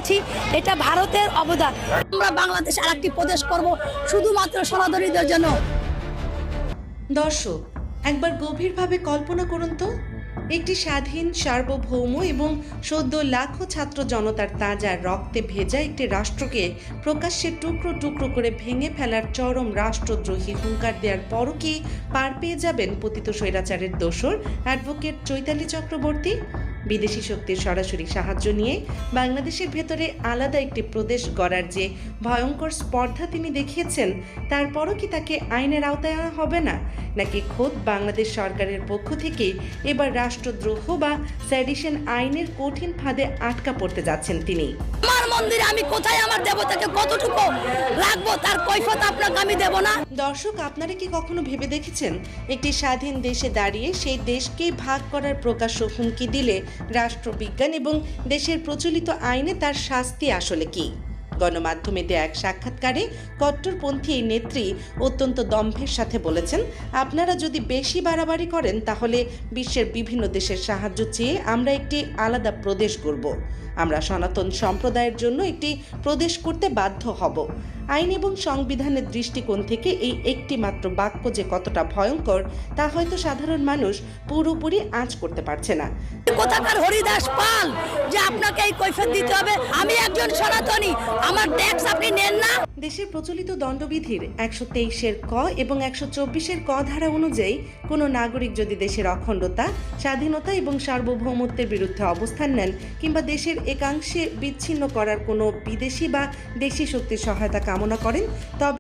পেয়েছি, এটা ভারতের অবদান। আমরা বাংলাদেশ আরেকটি প্রদেশ করব শুধুমাত্র সনাতনীদের জন্য। দর্শক, একবার গভীরভাবে কল্পনা করুন তো, একটি স্বাধীন, সার্বভৌম এবং সদ্য লাখো ছাত্র জনতার তাজা রক্তে ভেজা একটি রাষ্ট্রকে প্রকাশ্যে টুকরো টুকরো করে ভেঙে ফেলার চরম রাষ্ট্রদ্রোহী হুঙ্কার দেওয়ার পরও কি পার পেয়ে যাবেন পতিত স্বৈরাচারের দোসর অ্যাডভোকেট চৈতালি চক্রবর্তী? বিদেশি শক্তির সরাসরি সাহায্য নিয়ে বাংলাদেশের ভেতরে আলাদা একটি প্রদেশ গড়ার যে ভয়ঙ্কর স্পর্ধা তিনি দেখিয়েছেন, তারপরও কি তাকে আইনের আওতায় আনা হবে না, নাকি খোদ বাংলাদেশ সরকারের পক্ষ থেকে এবার রাষ্ট্রদ্রোহ বা সেডিশন আইনের কঠিন ফাঁদে আটকা পড়তে যাচ্ছেন তিনি? আমার মন্দিরে আমি কোথায় আমার দেবতাকে কতটুকু রাখবো তার কৈফিয়ত আপনাকে আমি দেব না। দর্শক, আপনারা কি কখনো ভেবে দেখেছেন একটি স্বাধীন দেশে দাঁড়িয়ে সেই দেশকেই ভাগ করার প্রকাশ্য হুমকি দিলে রাষ্ট্রবিজ্ঞান এবং দেশের প্রচলিত আইনে তার শাস্তি আসলে কি? গণমাধ্যমে দেয়া এক সাক্ষাৎকারে কট্টরপন্থী এই নেত্রী অত্যন্ত দম্ভের সাথে বলেছেন, আপনারা যদি বেশি বাড়াবাড়ি করেন তাহলে বিশ্বের বিভিন্ন দেশের সাহায্য চেয়ে আমরা একটি আলাদা প্রদেশ গড়ব। আমরা সনাতন সম্প্রদায়ের জন্য একটি প্রদেশ করতে বাধ্য হব। আইন এবং সংবিধানের দৃষ্টিকোণ থেকে এই একটি মাত্র বাক্য যে কতটা ভয়ঙ্কর তা হয়তো সাধারণ মানুষ পুরোপুরি আঁচ করতে পারছে না। কোথাকার হরিদাস পাল যে আপনাকে এই কৈফিয়ত দিতে হবে? আমি একজন সনাতনী, আমার ট্যাক্স আপনি নেন না। দেশের প্রচলিত দণ্ডবিধির 123-এর ক এবং 124-এর ক ধারা অনুযায়ী কোনো নাগরিক যদি দেশের অখণ্ডতা, স্বাধীনতা এবং সার্বভৌমত্বের বিরুদ্ধে অবস্থান নেন কিংবা দেশের একাংশে বিচ্ছিন্ন করার কোনো বিদেশি বা দেশি শক্তির সহায়তা কামনা করেন, তবে